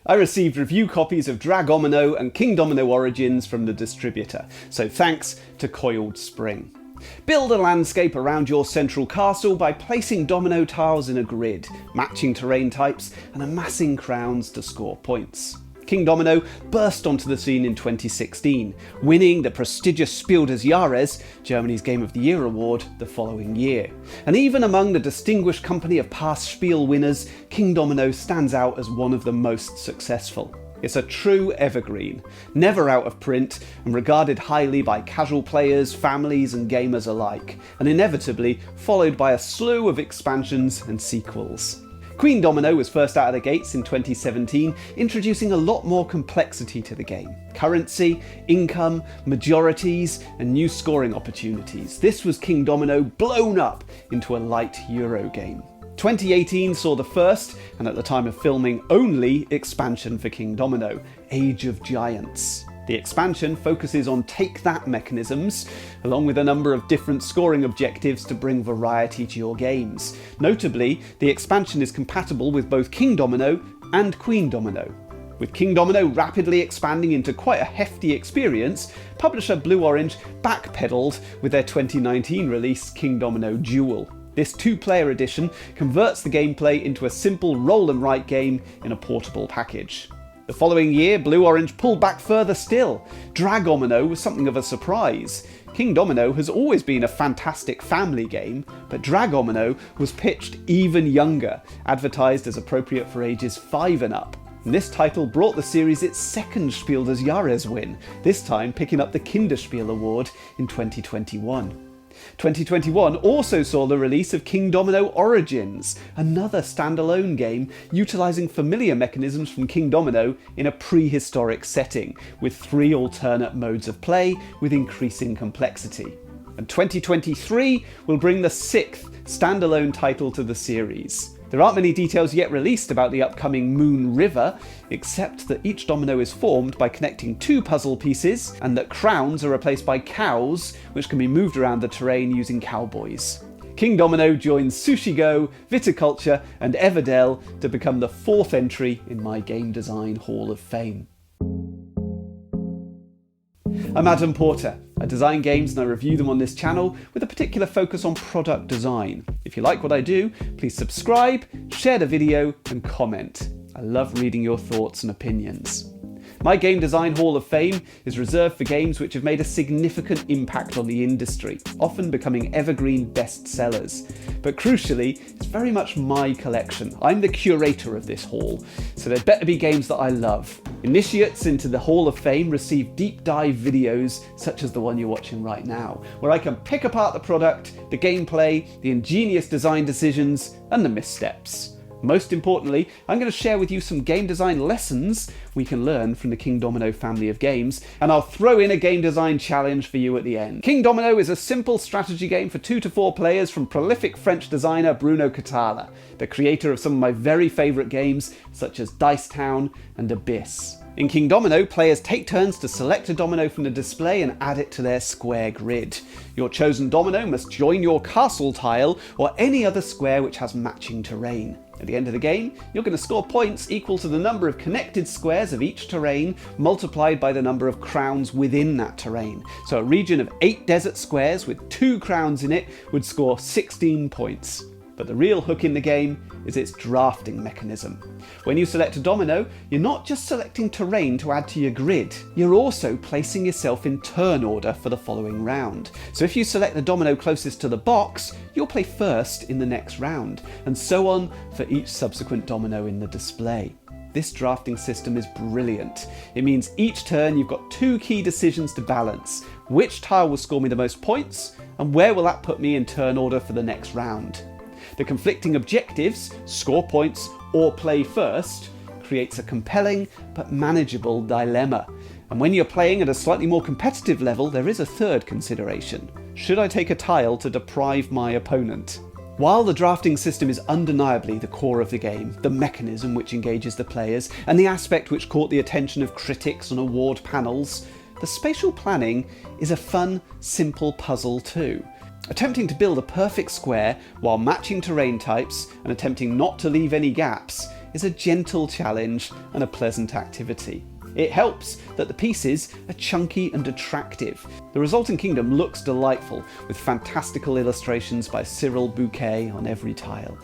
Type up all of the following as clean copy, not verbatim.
I received review copies of Dragomino and Kingdomino Origins from the distributor, so thanks to Coiled Spring. Build a landscape around your central castle by placing domino tiles in a grid, matching terrain types and amassing crowns to score points. Kingdomino burst onto the scene in 2016, winning the prestigious Spiel des Jahres, Germany's Game of the Year award, the following year. And even among the distinguished company of past Spiel winners, Kingdomino stands out as one of the most successful. It's a true evergreen, never out of print and regarded highly by casual players, families and gamers alike, and inevitably followed by a slew of expansions and sequels. Queendomino was first out of the gates in 2017, introducing a lot more complexity to the game. Currency, income, majorities, and new scoring opportunities. This was Kingdomino blown up into a light Euro game. 2018 saw the first, and at the time of filming only, expansion for Kingdomino, Age of Giants. The expansion focuses on take-that mechanisms, along with a number of different scoring objectives to bring variety to your games. Notably, the expansion is compatible with both Kingdomino and Queendomino. With Kingdomino rapidly expanding into quite a hefty experience, publisher Blue Orange backpedaled with their 2019 release Kingdomino Duel. This two-player edition converts the gameplay into a simple roll-and-write game in a portable package. The following year, Blue Orange pulled back further still. Dragomino was something of a surprise. Kingdomino has always been a fantastic family game, but Dragomino was pitched even younger, advertised as appropriate for ages 5 and up. And this title brought the series its second Spiel des Jahres win, this time picking up the Kinderspiel Award in 2021. 2021 also saw the release of Kingdomino Origins, another standalone game utilising familiar mechanisms from Kingdomino in a prehistoric setting, with 3 alternate modes of play with increasing complexity. And 2023 will bring the 6th standalone title to the series. There aren't many details yet released about the upcoming Moon River, except that each domino is formed by connecting 2 puzzle pieces, and that crowns are replaced by cows, which can be moved around the terrain using cowboys. Kingdomino joins Sushi Go, Viticulture and Everdell to become the 4th entry in my Game Design Hall of Fame. I'm Adam Porter. I design games and I review them on this channel with a particular focus on product design. If you like what I do, please subscribe, share the video and comment. I love reading your thoughts and opinions. My Game Design Hall of Fame is reserved for games which have made a significant impact on the industry, often becoming evergreen bestsellers. But crucially, it's very much my collection. I'm the curator of this hall, so there better be games that I love. Initiates into the Hall of Fame receive deep dive videos such as the one you're watching right now, where I can pick apart the product, the gameplay, the ingenious design decisions, and the missteps. Most importantly, I'm going to share with you some game design lessons we can learn from the Kingdomino family of games, and I'll throw in a game design challenge for you at the end. Kingdomino is a simple strategy game for 2 to 4 players from prolific French designer Bruno Cathala, the creator of some of my very favourite games such as Dice Town and Abyss. In Kingdomino, players take turns to select a domino from the display and add it to their square grid. Your chosen domino must join your castle tile or any other square which has matching terrain. At the end of the game, you're going to score points equal to the number of connected squares of each terrain multiplied by the number of crowns within that terrain. So a region of 8 desert squares with 2 crowns in it would score 16 points. But the real hook in the game is its drafting mechanism. When you select a domino, you're not just selecting terrain to add to your grid, you're also placing yourself in turn order for the following round. So if you select the domino closest to the box, you'll play first in the next round, and so on for each subsequent domino in the display. This drafting system is brilliant. It means each turn you've got 2 key decisions to balance. Which tile will score me the most points, and where will that put me in turn order for the next round? The conflicting objectives, score points or play first, creates a compelling but manageable dilemma. And when you're playing at a slightly more competitive level, there is a third consideration. Should I take a tile to deprive my opponent? While the drafting system is undeniably the core of the game, the mechanism which engages the players, and the aspect which caught the attention of critics on award panels, the spatial planning is a fun, simple puzzle too. Attempting to build a perfect square while matching terrain types and attempting not to leave any gaps is a gentle challenge and a pleasant activity. It helps that the pieces are chunky and attractive. The resulting kingdom looks delightful, with fantastical illustrations by Cyril Bouquet on every tile.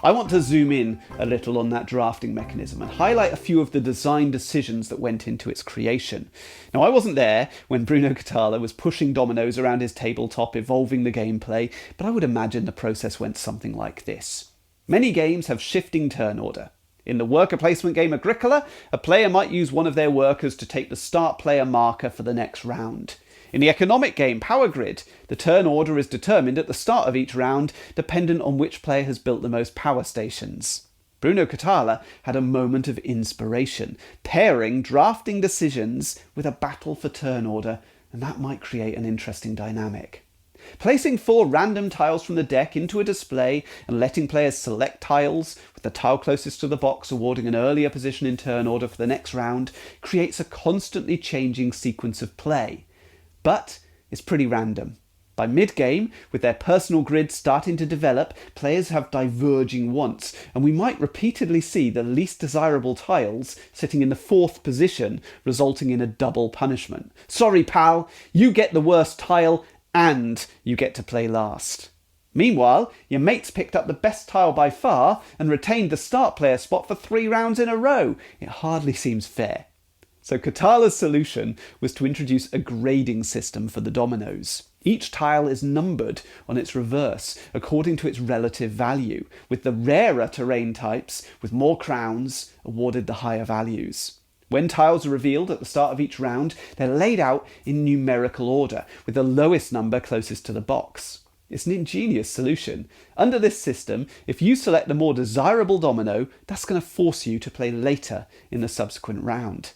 I want to zoom in a little on that drafting mechanism and highlight a few of the design decisions that went into its creation. Now, I wasn't there when Bruno Cathala was pushing dominoes around his tabletop, evolving the gameplay, but I would imagine the process went something like this. Many games have shifting turn order. In the worker placement game Agricola, a player might use one of their workers to take the start player marker for the next round. In the economic game Power Grid, the turn order is determined at the start of each round, dependent on which player has built the most power stations. Bruno Cathala had a moment of inspiration, pairing drafting decisions with a battle for turn order, and that might create an interesting dynamic. Placing 4 random tiles from the deck into a display and letting players select tiles, with the tile closest to the box awarding an earlier position in turn order for the next round, creates a constantly changing sequence of play. But it's pretty random. By mid-game, with their personal grids starting to develop, players have diverging wants, and we might repeatedly see the least desirable tiles sitting in the 4th position, resulting in a double punishment. Sorry pal, you get the worst tile, and you get to play last. Meanwhile, your mates picked up the best tile by far and retained the start player spot for 3 rounds in a row. It hardly seems fair. So Cathala's solution was to introduce a grading system for the dominoes. Each tile is numbered on its reverse according to its relative value, with the rarer terrain types with more crowns awarded the higher values. When tiles are revealed at the start of each round, they're laid out in numerical order, with the lowest number closest to the box. It's an ingenious solution. Under this system, if you select the more desirable domino, that's going to force you to play later in the subsequent round.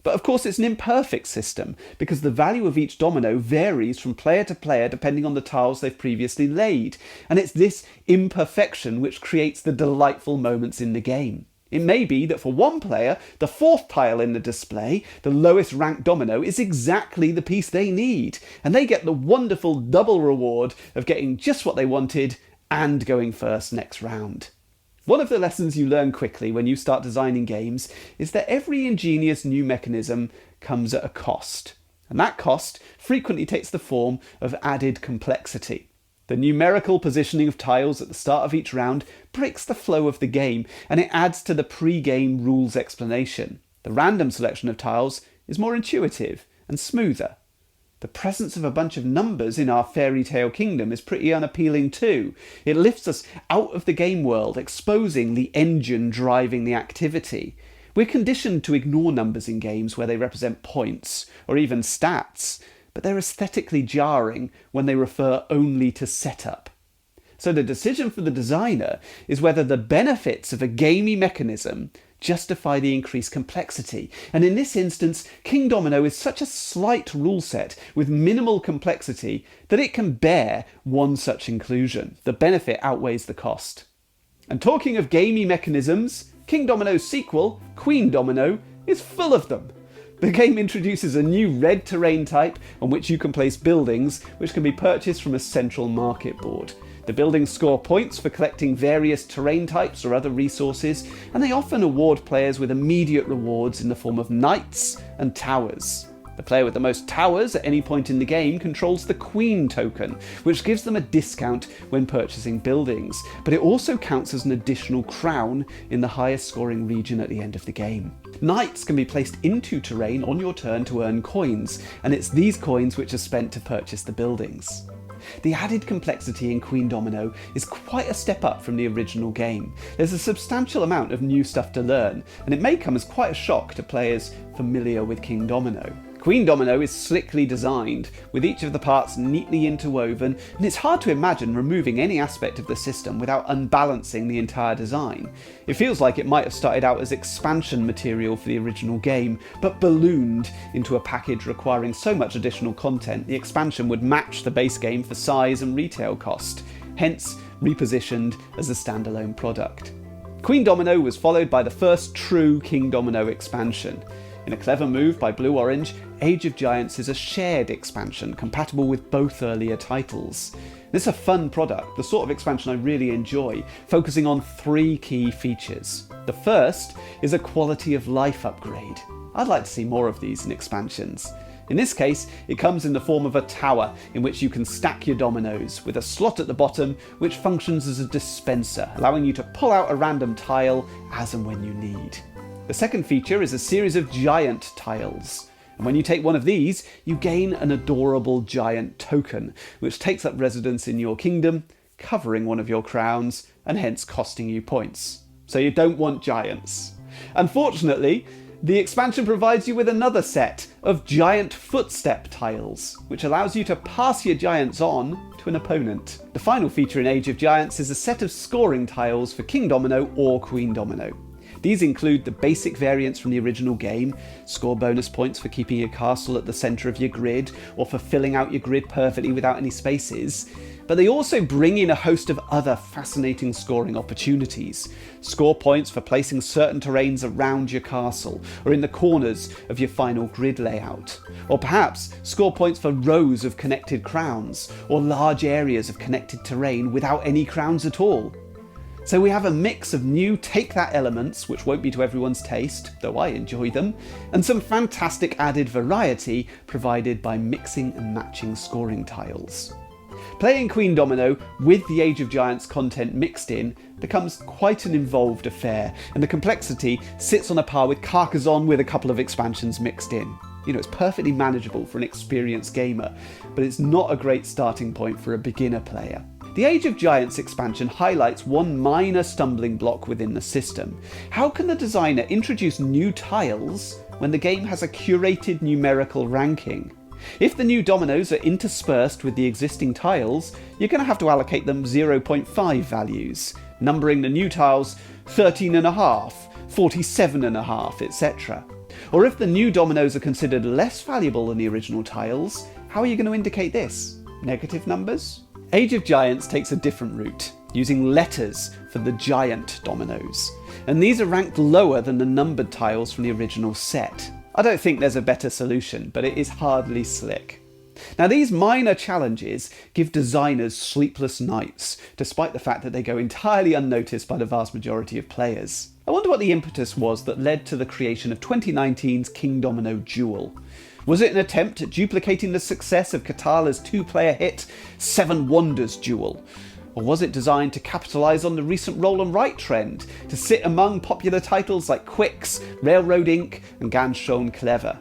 But of course it's an imperfect system, because the value of each domino varies from player to player depending on the tiles they've previously laid, and it's this imperfection which creates the delightful moments in the game. It may be that for one player, the 4th tile in the display, the lowest ranked domino, is exactly the piece they need, and they get the wonderful double reward of getting just what they wanted and going first next round. One of the lessons you learn quickly when you start designing games is that every ingenious new mechanism comes at a cost, and that cost frequently takes the form of added complexity. The numerical positioning of tiles at the start of each round breaks the flow of the game, and it adds to the pre-game rules explanation. The random selection of tiles is more intuitive and smoother. The presence of a bunch of numbers in our fairy tale kingdom is pretty unappealing too. It lifts us out of the game world, exposing the engine driving the activity. We're conditioned to ignore numbers in games where they represent points or even stats, but they're aesthetically jarring when they refer only to setup. So the decision for the designer is whether the benefits of a gamey mechanism justify the increased complexity. And in this instance, Kingdomino is such a slight rule set with minimal complexity that it can bear one such inclusion. The benefit outweighs the cost. And talking of gamey mechanisms, Kingdomino's sequel, Queendomino, is full of them. The game introduces a new red terrain type on which you can place buildings, which can be purchased from a central market board. The buildings score points for collecting various terrain types or other resources, and they often award players with immediate rewards in the form of knights and towers. The player with the most towers at any point in the game controls the Queen token, which gives them a discount when purchasing buildings, but it also counts as an additional crown in the highest scoring region at the end of the game. Knights can be placed into terrain on your turn to earn coins, and it's these coins which are spent to purchase the buildings. The added complexity in Queendomino is quite a step up from the original game. There's a substantial amount of new stuff to learn, and it may come as quite a shock to players familiar with Kingdomino. Queendomino is slickly designed, with each of the parts neatly interwoven, and it's hard to imagine removing any aspect of the system without unbalancing the entire design. It feels like it might have started out as expansion material for the original game, but ballooned into a package requiring so much additional content the expansion would match the base game for size and retail cost, hence repositioned as a standalone product. Queendomino was followed by the first true Kingdomino expansion. In a clever move by Blue Orange, Age of Giants is a shared expansion compatible with both earlier titles. This is a fun product, the sort of expansion I really enjoy, focusing on 3 key features. The first is a quality of life upgrade. I'd like to see more of these in expansions. In this case, it comes in the form of a tower in which you can stack your dominoes, with a slot at the bottom which functions as a dispenser, allowing you to pull out a random tile as and when you need. The second feature is a series of giant tiles. And when you take one of these, you gain an adorable giant token, which takes up residence in your kingdom, covering one of your crowns, and hence costing you points. So you don't want giants. Unfortunately, the expansion provides you with another set of giant footstep tiles, which allows you to pass your giants on to an opponent. The final feature in Age of Giants is a set of scoring tiles for King Domino or Queen Domino. These include the basic variants from the original game, score bonus points for keeping your castle at the centre of your grid, or for filling out your grid perfectly without any spaces. But they also bring in a host of other fascinating scoring opportunities. Score points for placing certain terrains around your castle, or in the corners of your final grid layout. Or perhaps score points for rows of connected crowns, or large areas of connected terrain without any crowns at all. So we have a mix of new take-that elements, which won't be to everyone's taste, though I enjoy them, and some fantastic added variety provided by mixing and matching scoring tiles. Playing Queen Domino with the Age of Giants content mixed in becomes quite an involved affair, and the complexity sits on a par with Carcassonne with a couple of expansions mixed in. You know, it's perfectly manageable for an experienced gamer, but it's not a great starting point for a beginner player. The Age of Giants expansion highlights one minor stumbling block within the system. How can the designer introduce new tiles when the game has a curated numerical ranking? If the new dominoes are interspersed with the existing tiles, you're going to have to allocate them 0.5 values, numbering the new tiles 13.5, 47.5, etc. Or if the new dominoes are considered less valuable than the original tiles, how are you going to indicate this? Negative numbers? Age of Giants takes a different route, using letters for the giant dominoes, and these are ranked lower than the numbered tiles from the original set. I don't think there's a better solution, but it is hardly slick. Now, these minor challenges give designers sleepless nights, despite the fact that they go entirely unnoticed by the vast majority of players. I wonder what the impetus was that led to the creation of 2019's King Domino Duel. Was it an attempt at duplicating the success of Catala's two-player hit Seven Wonders Duel? Or was it designed to capitalise on the recent roll and write trend, to sit among popular titles like Quicks, Railroad Inc. and Ganz Schön Clever?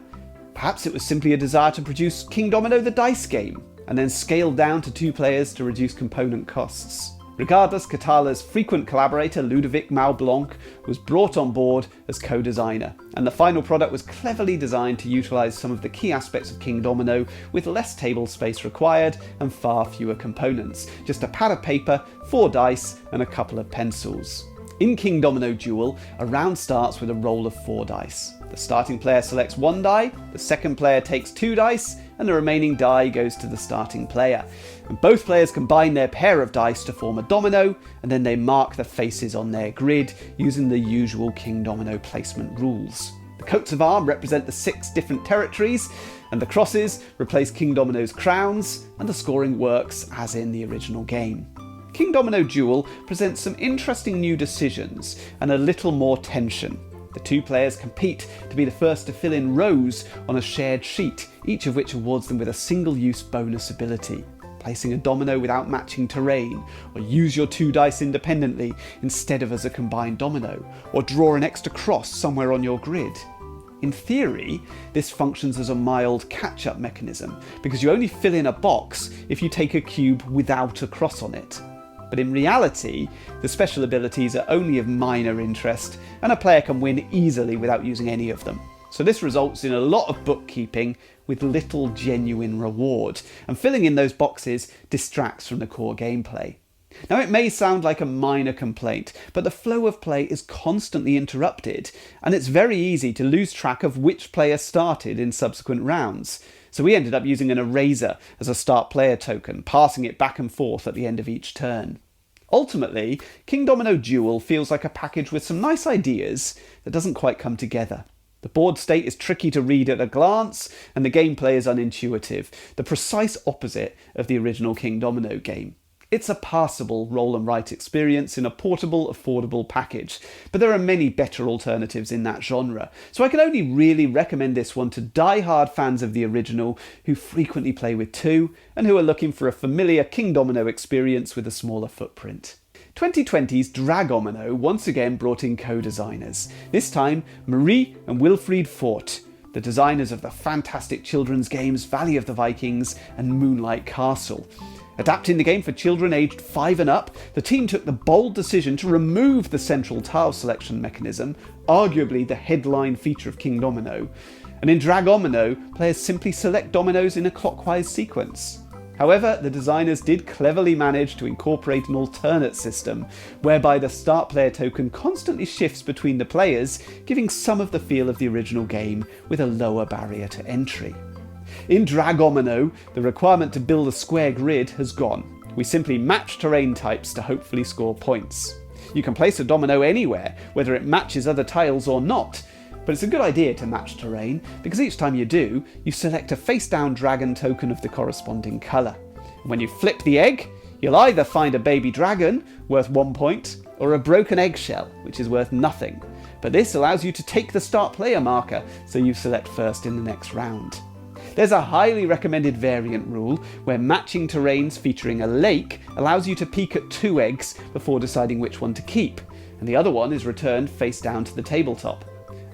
Perhaps it was simply a desire to produce King Domino the dice game, and then scale down to 2 players to reduce component costs. Regardless, Catala's frequent collaborator Ludovic Maublanc was brought on board as co-designer, and the final product was cleverly designed to utilise some of the key aspects of King Domino with less table space required and far fewer components. Just a pad of paper, 4 dice and a couple of pencils. In King Domino Duel, a round starts with a roll of 4 dice. The starting player selects 1 die, the second player takes 2 dice, and the remaining die goes to the starting player. And both players combine their pair of dice to form a domino, and then they mark the faces on their grid using the usual King Domino placement rules. The coats of arms represent the 6 different territories, and the crosses replace King Domino's crowns, and the scoring works as in the original game. King Domino Duel presents some interesting new decisions and a little more tension. The 2 players compete to be the first to fill in rows on a shared sheet, each of which awards them with a single-use bonus ability. Placing a domino without matching terrain, or use your 2 dice independently instead of as a combined domino, or draw an extra cross somewhere on your grid. In theory, this functions as a mild catch-up mechanism, because you only fill in a box if you take a cube without a cross on it. But in reality, the special abilities are only of minor interest, and a player can win easily without using any of them. So this results in a lot of bookkeeping with little genuine reward, and filling in those boxes distracts from the core gameplay. Now, it may sound like a minor complaint, but the flow of play is constantly interrupted, and it's very easy to lose track of which player started in subsequent rounds. So we ended up using an eraser as a start player token, passing it back and forth at the end of each turn. Ultimately, King Domino Duel feels like a package with some nice ideas that doesn't quite come together. The board state is tricky to read at a glance, and the gameplay is unintuitive, the precise opposite of the original King Domino game. It's a passable roll and write experience in a portable, affordable package, but there are many better alternatives in that genre, so I can only really recommend this one to die-hard fans of the original who frequently play with two and who are looking for a familiar Kingdomino experience with a smaller footprint. 2020's Dragomino once again brought in co-designers, this time Marie and Wilfried Fort, the designers of the fantastic children's games Valley of the Vikings and Moonlight Castle. Adapting the game for children aged 5 and up, the team took the bold decision to remove the central tile selection mechanism, arguably the headline feature of Kingdomino. And in Dragomino, players simply select dominoes in a clockwise sequence. However, the designers did cleverly manage to incorporate an alternate system, whereby the start player token constantly shifts between the players, giving some of the feel of the original game with a lower barrier to entry. In Dragomino, the requirement to build a square grid has gone. We simply match terrain types to hopefully score points. You can place a domino anywhere, whether it matches other tiles or not, but it's a good idea to match terrain, because each time you do, you select a face-down dragon token of the corresponding colour. When you flip the egg, you'll either find a baby dragon, worth 1 point, or a broken eggshell, which is worth nothing. But this allows you to take the start player marker, so you select first in the next round. There's a highly recommended variant rule where matching terrains featuring a lake allows you to peek at 2 eggs before deciding which one to keep, and the other one is returned face down to the tabletop.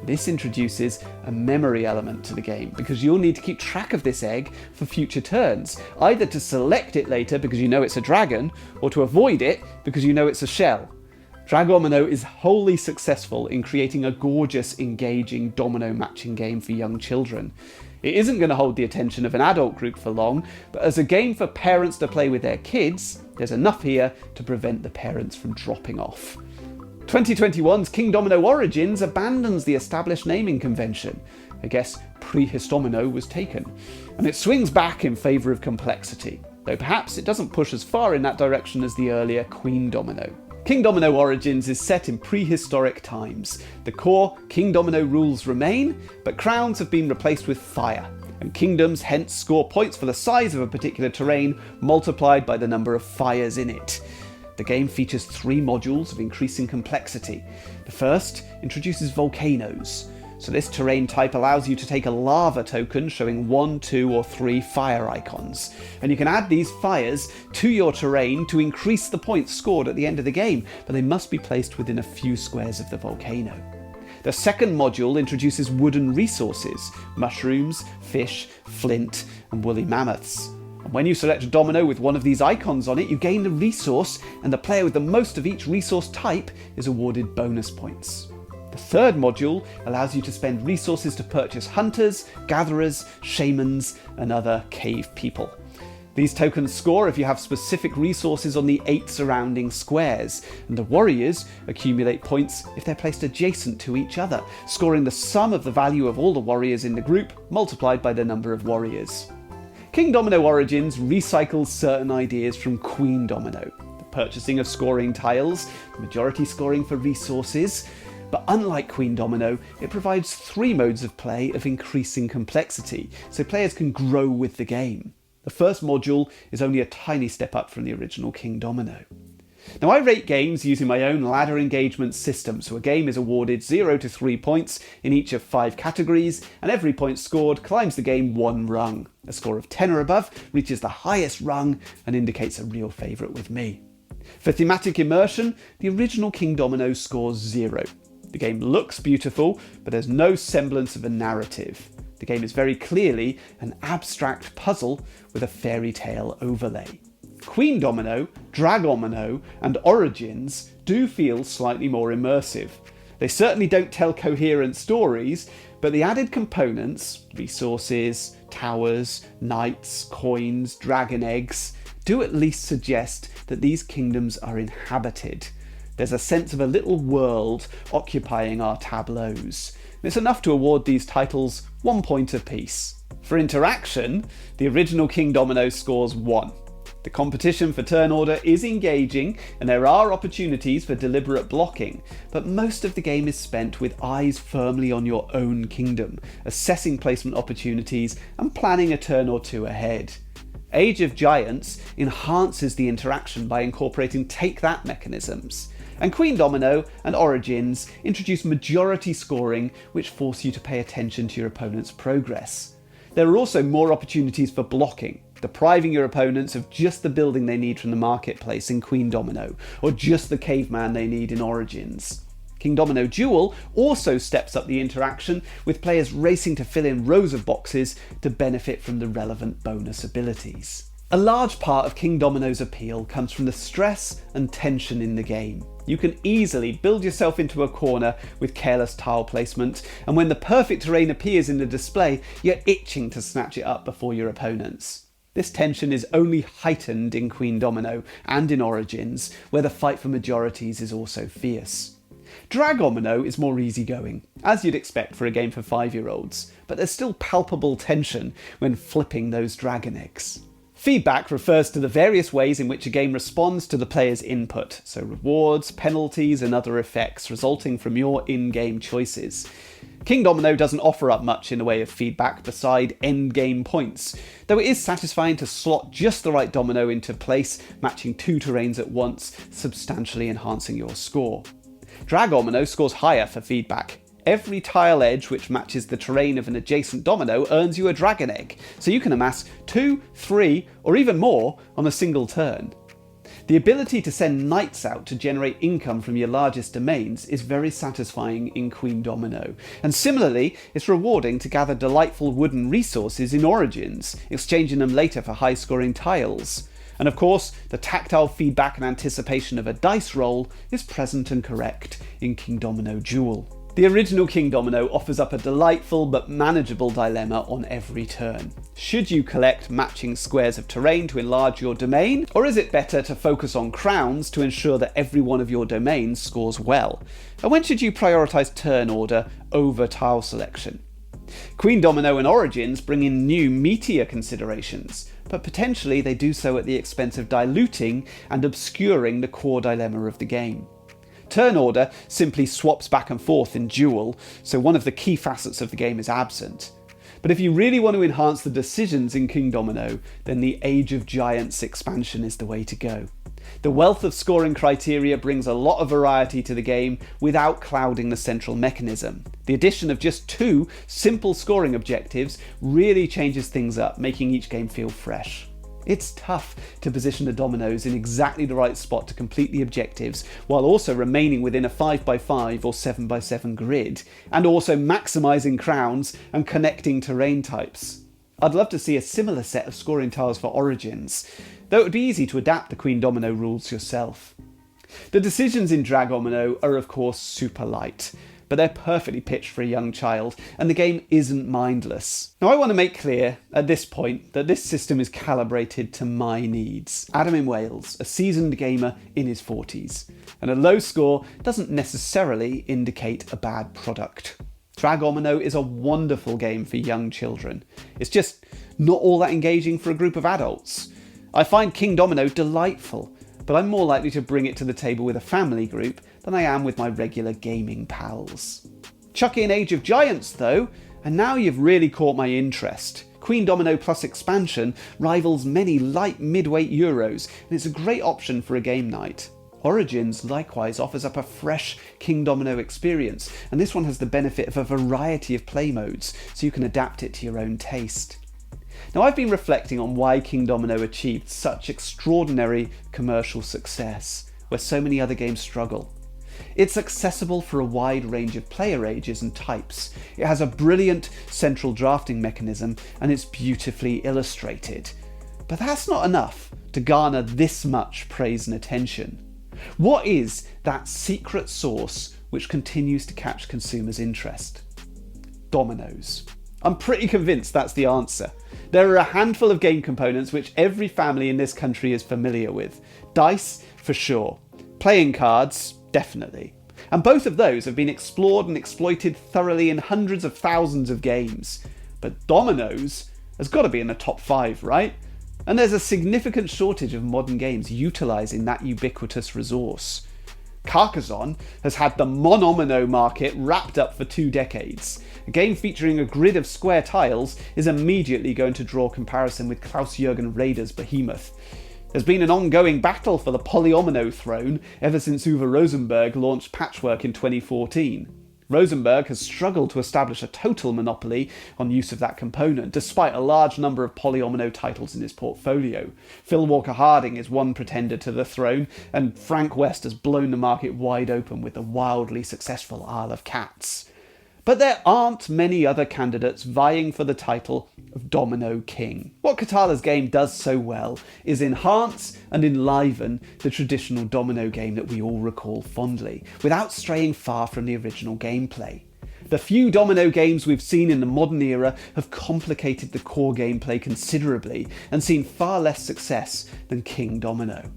This introduces a memory element to the game, because you'll need to keep track of this egg for future turns, either to select it later because you know it's a dragon, or to avoid it because you know it's a shell. Dragomino is wholly successful in creating a gorgeous, engaging domino matching game for young children. It isn't going to hold the attention of an adult group for long, but as a game for parents to play with their kids, there's enough here to prevent the parents from dropping off. 2021's Kingdomino Origins abandons the established naming convention. I guess Prehistomino was taken, and it swings back in favour of complexity, though perhaps it doesn't push as far in that direction as the earlier Queendomino. Kingdomino Origins is set in prehistoric times. The core Kingdomino rules remain, but crowns have been replaced with fire, and kingdoms hence score points for the size of a particular terrain multiplied by the number of fires in it. The game features 3 modules of increasing complexity. The first introduces volcanoes. So this terrain type allows you to take a lava token showing 1, 2 or 3 fire icons. And you can add these fires to your terrain to increase the points scored at the end of the game, but they must be placed within a few squares of the volcano. The second module introduces wooden resources, mushrooms, fish, flint and woolly mammoths. And when you select a domino with one of these icons on it, you gain a resource, and the player with the most of each resource type is awarded bonus points. The third module allows you to spend resources to purchase hunters, gatherers, shamans, and other cave people. These tokens score if you have specific resources on the 8 surrounding squares, and the warriors accumulate points if they're placed adjacent to each other, scoring the sum of the value of all the warriors in the group multiplied by the number of warriors. Kingdomino Origins recycles certain ideas from Queendomino, the purchasing of scoring tiles, the majority scoring for resources, but unlike Queendomino, it provides 3 modes of play of increasing complexity, so players can grow with the game. The first module is only a tiny step up from the original Kingdomino. Now, I rate games using my own ladder engagement system, so a game is awarded 0 to 3 points in each of 5 categories, and every point scored climbs the game 1 rung. A score of 10 or above reaches the highest rung and indicates a real favourite with me. For thematic immersion, the original Kingdomino scores 0. The game looks beautiful, but there's no semblance of a narrative. The game is very clearly an abstract puzzle with a fairy tale overlay. Queendomino, Dragomino and Origins do feel slightly more immersive. They certainly don't tell coherent stories, but the added components, resources, towers, knights, coins, dragon eggs, do at least suggest that these kingdoms are inhabited. There's a sense of a little world occupying our tableaus. It's enough to award these titles 1 point apiece. For interaction, the original Kingdomino scores 1. The competition for turn order is engaging, and there are opportunities for deliberate blocking, but most of the game is spent with eyes firmly on your own kingdom, assessing placement opportunities and planning a turn or 2 ahead. Age of Giants enhances the interaction by incorporating take-that mechanisms. And Queendomino and Origins introduce majority scoring, which force you to pay attention to your opponent's progress. There are also more opportunities for blocking, depriving your opponents of just the building they need from the marketplace in Queendomino, or just the caveman they need in Origins. Kingdomino Duel also steps up the interaction, with players racing to fill in rows of boxes to benefit from the relevant bonus abilities. A large part of Kingdomino's appeal comes from the stress and tension in the game. You can easily build yourself into a corner with careless tile placement, and when the perfect terrain appears in the display, you're itching to snatch it up before your opponents. This tension is only heightened in Queendomino and in Origins, where the fight for majorities is also fierce. Dragomino is more easygoing, as you'd expect for a game for 5-year-olds, but there's still palpable tension when flipping those dragon eggs. Feedback refers to the various ways in which a game responds to the player's input, so rewards, penalties, and other effects resulting from your in-game choices. Kingdomino doesn't offer up much in the way of feedback beside end-game points, though it is satisfying to slot just the right domino into place, matching 2 terrains at once, substantially enhancing your score. Dragomino scores higher for feedback. Every tile edge which matches the terrain of an adjacent domino earns you a dragon egg, so you can amass 2, 3, or even more on a single turn. The ability to send knights out to generate income from your largest domains is very satisfying in Queendomino, and similarly, it's rewarding to gather delightful wooden resources in Origins, exchanging them later for high-scoring tiles. And of course, the tactile feedback and anticipation of a dice roll is present and correct in Kingdomino Duel. The original Kingdomino offers up a delightful but manageable dilemma on every turn. Should you collect matching squares of terrain to enlarge your domain, or is it better to focus on crowns to ensure that every one of your domains scores well? And when should you prioritise turn order over tile selection? Queendomino and Origins bring in new, meatier considerations, but potentially they do so at the expense of diluting and obscuring the core dilemma of the game. Turn order simply swaps back and forth in Duel, so one of the key facets of the game is absent. But if you really want to enhance the decisions in Kingdomino, then the Age of Giants expansion is the way to go. The wealth of scoring criteria brings a lot of variety to the game without clouding the central mechanism. The addition of just 2 simple scoring objectives really changes things up, making each game feel fresh. It's tough to position the dominoes in exactly the right spot to complete the objectives, while also remaining within a 5x5 or 7x7 grid, and also maximising crowns and connecting terrain types. I'd love to see a similar set of scoring tiles for Origins, though it would be easy to adapt the Queendomino rules yourself. The decisions in Dragomino are of course super light, but they're perfectly pitched for a young child, and the game isn't mindless. Now I want to make clear at this point that this system is calibrated to my needs. Adam in Wales, a seasoned gamer in his 40s, and a low score doesn't necessarily indicate a bad product. Dragomino is a wonderful game for young children. It's just not all that engaging for a group of adults. I find Kingdomino delightful, but I'm more likely to bring it to the table with a family group than I am with my regular gaming pals. Chuck in Age of Giants though, and now you've really caught my interest. Queendomino Plus expansion rivals many light midweight Euros, and it's a great option for a game night. Origins likewise offers up a fresh Kingdomino experience, and this one has the benefit of a variety of play modes, so you can adapt it to your own taste. Now I've been reflecting on why Kingdomino achieved such extraordinary commercial success, where so many other games struggle. It's accessible for a wide range of player ages and types. It has a brilliant central drafting mechanism, and it's beautifully illustrated. But that's not enough to garner this much praise and attention. What is that secret sauce which continues to catch consumers' interest? Dominoes. I'm pretty convinced that's the answer. There are a handful of game components which every family in this country is familiar with. Dice, for sure. Playing cards, definitely. And both of those have been explored and exploited thoroughly in hundreds of thousands of games. But dominoes has got to be in the top 5, right? And there's a significant shortage of modern games utilising that ubiquitous resource. Carcassonne has had the monomino market wrapped up for 2 decades. A game featuring a grid of square tiles is immediately going to draw comparison with Klaus-Jürgen Raeder's Behemoth. There's been an ongoing battle for the polyomino throne ever since Uwe Rosenberg launched Patchwork in 2014. Rosenberg has struggled to establish a total monopoly on use of that component, despite a large number of polyomino titles in his portfolio. Phil Walker Harding is one pretender to the throne, and Frank West has blown the market wide open with the wildly successful Isle of Cats. But there aren't many other candidates vying for the title of Domino King. What Catala's game does so well is enhance and enliven the traditional domino game that we all recall fondly, without straying far from the original gameplay. The few domino games we've seen in the modern era have complicated the core gameplay considerably and seen far less success than King Domino.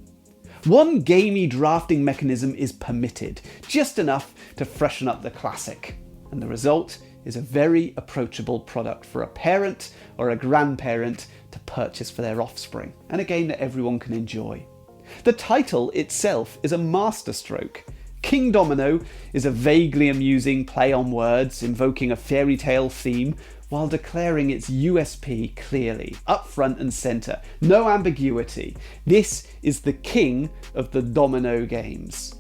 One gamey drafting mechanism is permitted, just enough to freshen up the classic. And the result is a very approachable product for a parent or a grandparent to purchase for their offspring, and a game that everyone can enjoy. The title itself is a masterstroke. King Domino is a vaguely amusing play on words, invoking a fairy tale theme, while declaring its USP clearly, up front and centre. No ambiguity. This is the king of the domino games.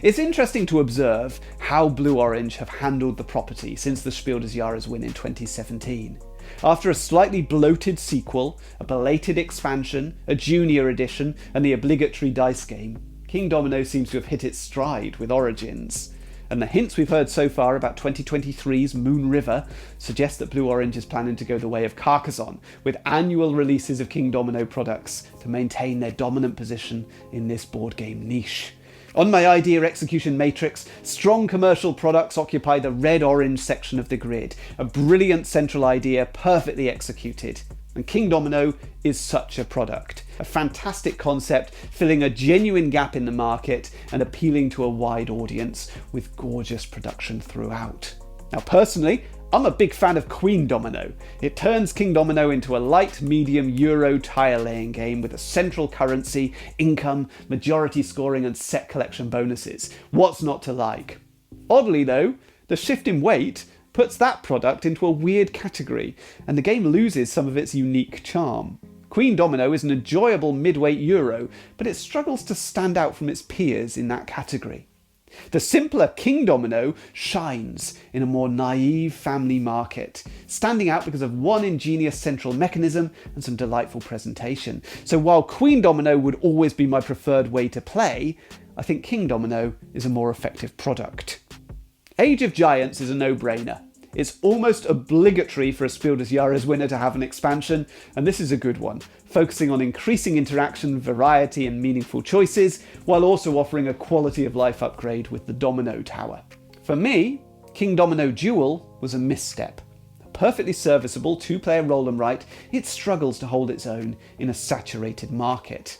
It's interesting to observe how Blue Orange have handled the property since the Spiel des Jahres win in 2017. After a slightly bloated sequel, a belated expansion, a junior edition, and the obligatory dice game, King Domino seems to have hit its stride with Origins. And the hints we've heard so far about 2023's Moon River suggest that Blue Orange is planning to go the way of Carcassonne, with annual releases of King Domino products to maintain their dominant position in this board game niche. On my idea execution matrix, strong commercial products occupy the red-orange section of the grid, a brilliant central idea perfectly executed. And King Domino is such a product. A fantastic concept, filling a genuine gap in the market and appealing to a wide audience with gorgeous production throughout. Now personally, I'm a big fan of Queen Domino. It turns King Domino into a light, medium Euro tile-laying game with a central currency, income, majority scoring and set collection bonuses. What's not to like? Oddly though, the shift in weight puts that product into a weird category, and the game loses some of its unique charm. Queen Domino is an enjoyable midweight Euro, but it struggles to stand out from its peers in that category. The simpler King Domino shines in a more naive family market, standing out because of one ingenious central mechanism and some delightful presentation. So while Queen Domino would always be my preferred way to play, I think King Domino is a more effective product. Age of Giants is a no-brainer. It's almost obligatory for a Spiel des Jahres winner to have an expansion, and this is a good one, focusing on increasing interaction, variety and meaningful choices, while also offering a quality of life upgrade with the Domino Tower. For me, King Domino Duel was a misstep. A perfectly serviceable 2-player roll and write, it struggles to hold its own in a saturated market.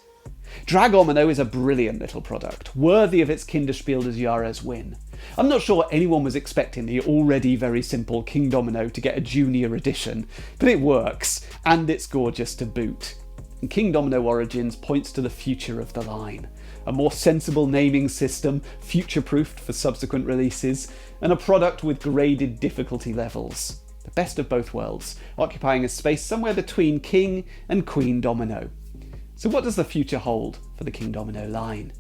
Dragomino is a brilliant little product, worthy of its Kinderspiel des Jahres win. I'm not sure anyone was expecting the already very simple King Domino to get a junior edition, but it works, and it's gorgeous to boot. And King Domino Origins points to the future of the line. A more sensible naming system, future-proofed for subsequent releases, and a product with graded difficulty levels. The best of both worlds, occupying a space somewhere between King and Queen Domino. So what does the future hold for the King Domino line?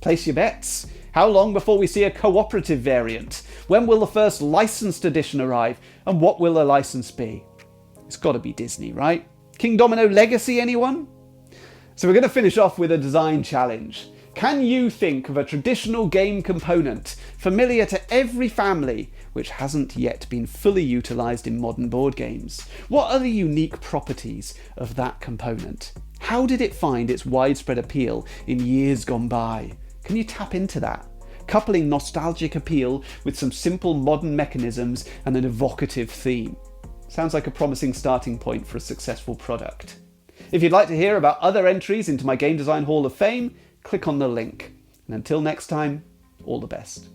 Place your bets. How long before we see a cooperative variant? When will the first licensed edition arrive? And what will the license be? It's got to be Disney, right? King Domino Legacy, anyone? So we're going to finish off with a design challenge. Can you think of a traditional game component familiar to every family which hasn't yet been fully utilised in modern board games? What are the unique properties of that component? How did it find its widespread appeal in years gone by? Can you tap into that? Coupling nostalgic appeal with some simple modern mechanisms and an evocative theme. Sounds like a promising starting point for a successful product. If you'd like to hear about other entries into my Game Design Hall of Fame, click on the link. And until next time, all the best.